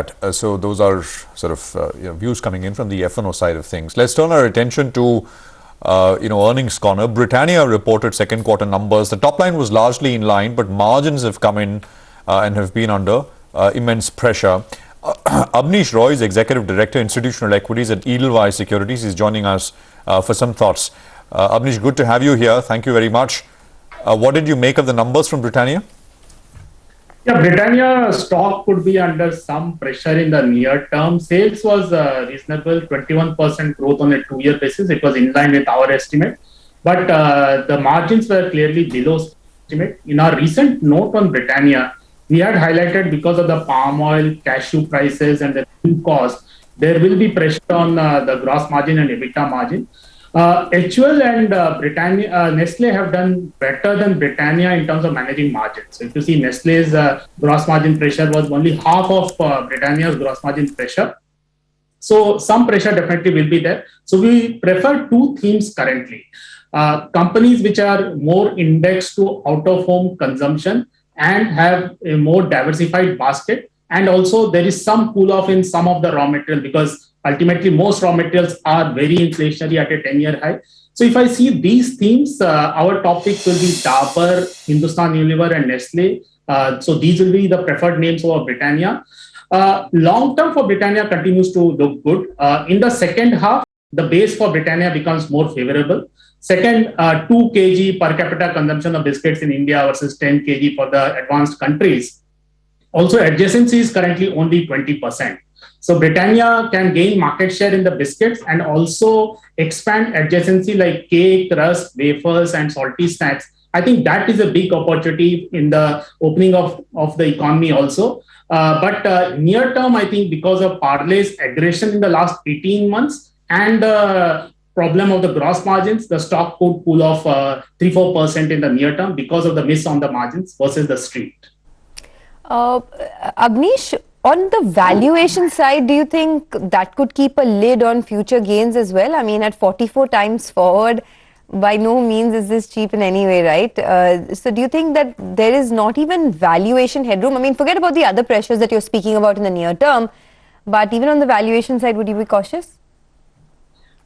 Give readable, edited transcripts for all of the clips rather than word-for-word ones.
that. So those are sort of views coming in from the F&O side of things. Let's turn our attention to earnings corner. Britannia reported second quarter numbers. The top line was largely in line, but margins have come in and have been under immense pressure. Abneesh Roy is Executive Director, Institutional Equities at Edelweiss Securities. He's joining us for some thoughts. Abneesh, good to have you here. Thank you very much. What did you make of the numbers from Britannia? Yeah, Britannia stock could be under some pressure in the near term. Sales was reasonable, 21% growth on a 2-year basis. It was in line with our estimate. But the margins were clearly below estimate. In our recent note on Britannia, we had highlighted because of the palm oil, cashew prices and the fuel cost, there will be pressure on the gross margin and EBITDA margin. HUL and Britannia, Nestle have done better than Britannia in terms of managing margins. So if you see Nestle's gross margin pressure was only half of Britannia's gross margin pressure. So some pressure definitely will be there. So we prefer two themes currently. Companies which are more indexed to out-of-home consumption and have a more diversified basket. And also there is some cool off in some of the raw material because ultimately most raw materials are very inflationary at a 10-year high. So if I see these themes, our topic will be Dabur, Hindustan Unilever and Nestle. So these will be the preferred names over Britannia. Long term for Britannia continues to look good. In the second half, the base for Britannia becomes more favorable. Second, 2 kg per capita consumption of biscuits in India versus 10 kg for the advanced countries. Also, adjacency is currently only 20%. So Britannia can gain market share in the biscuits and also expand adjacency like cake, rusk, wafers, and salty snacks. I think that is a big opportunity in the opening of the economy also. But near term, I think because of Parle's aggression in the last 18 months and the problem of the gross margins, the stock could pull off 3-4% in the near term because of the miss on the margins versus the street. Abneesh, on the valuation side, do you think that could keep a lid on future gains as well? I mean, at 44 times forward, by no means is this cheap in any way, right? So do you think that there is not even valuation headroom? I mean, forget about the other pressures that you're speaking about in the near term, but even on the valuation side, would you be cautious?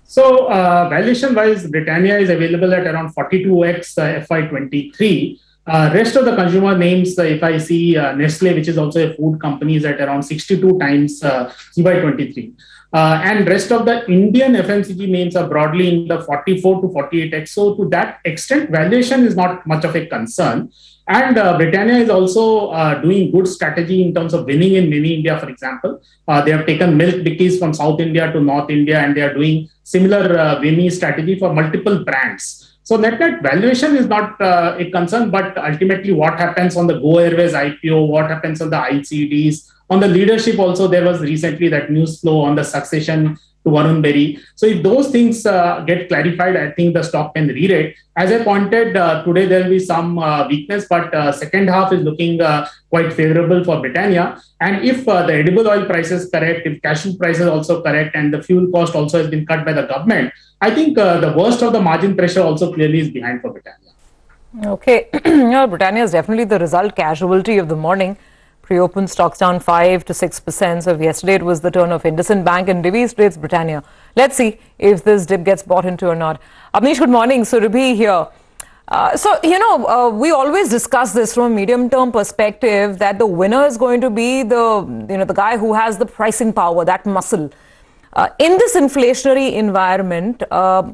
So valuation-wise, Britannia is available at around 42x FY23. Rest of the consumer names, if I see Nestle, which is also a food company, is at around 62 times CY23. And rest of the Indian FMCG names are broadly in the 44 to 48x. So to that extent, valuation is not much of a concern. And Britannia is also doing good strategy in terms of winning in mini India, for example. They have taken milk bikis from South India to North India, and they are doing similar winning strategy for multiple brands. So net valuation is not a concern, but ultimately what happens on the Go Airways IPO, what happens on the ICDs, on the leadership also, there was recently that news flow on the succession to Varun Berry. So if those things get clarified, I think the stock can re-rate. As I pointed, today there will be some weakness, but second half is looking quite favorable for Britannia. And if the edible oil prices correct, if cashew prices also correct, and the fuel cost also has been cut by the government, I think the worst of the margin pressure also clearly is behind for Britannia. Okay, Britannia is definitely the result casualty of the morning. Pre-open stocks down 5 to 6%. So yesterday it was the turn of IndusInd Bank and Divi's trades Britannia. Let's see if this dip gets bought into or not. Abneesh, good morning. Surabhi here. We always discuss this from a medium-term perspective that the winner is going to be the guy who has the pricing power, that muscle. In this inflationary environment,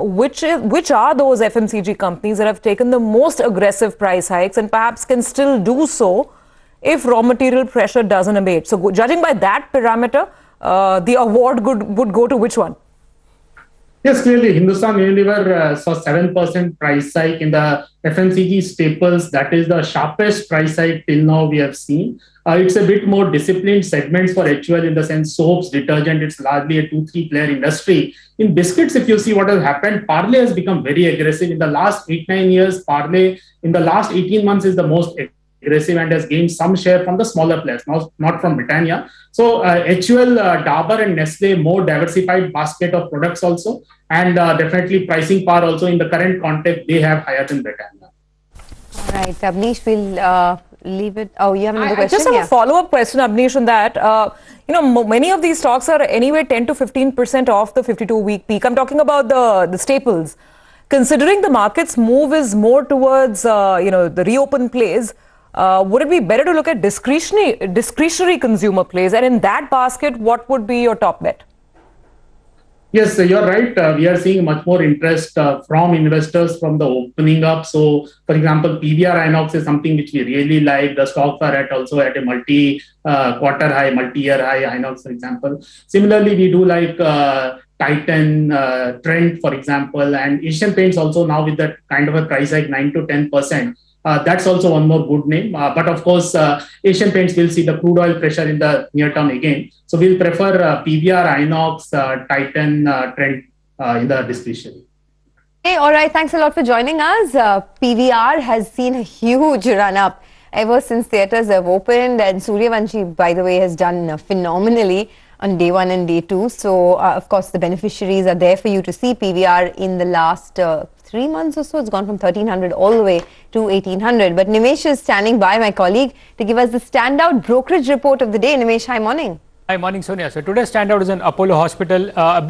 which are those FMCG companies that have taken the most aggressive price hikes and perhaps can still do so if raw material pressure doesn't abate? So judging by that parameter, the award would go to which one? Yes, clearly, Hindustan Unilever saw 7% price hike in the FMCG staples. That is the sharpest price hike till now we have seen. It's a bit more disciplined segments for HUL in the sense soaps, detergent. It's largely a 2-3 player industry. In biscuits, if you see what has happened, Parle has become very aggressive. In the last 8-9 years, Parle in the last 18 months is the most aggressive and has gained some share from the smaller players, not from Britannia. So HUL, Dabur and Nestle, more diversified basket of products also, and definitely pricing power also in the current context, they have higher than Britannia. All right, Abneesh, we'll leave it. Oh, you have another I question? just have a follow-up question, Abneesh, on that. Many of these stocks are anyway 10 to 15% off the 52-week peak. I'm talking about the staples. Considering the market's move is more towards, the reopen plays, would it be better to look at discretionary consumer plays? And in that basket, what would be your top bet? Yes, you're right. We are seeing much more interest from investors from the opening up. So, for example, PVR Inox is something which we really like. The stocks are also at a multi-quarter high, multi-year high, Inox, for example. Similarly, we do like Titan, Trent, for example, and Asian Paints also now with that kind of a price hike, 9 to 10%. That's also one more good name. But of course, Asian Paints will see the crude oil pressure in the near term again. So we'll prefer PVR, Inox, Titan, Trent in the discretionary. Hey, all right. Thanks a lot for joining us. PVR has seen a huge run up ever since theatres have opened. And Suryavanshi, by the way, has done phenomenally on day 1 and day 2. So, of course, the beneficiaries are there for you to see. PVR in the last 3 months or so, it's gone from 1300 all the way to 1800. But Nimesh is standing by, my colleague, to give us the standout brokerage report of the day. Nimesh, hi, morning. Hi, morning, Sonia. So today's standout is in Apollo Hospital. A big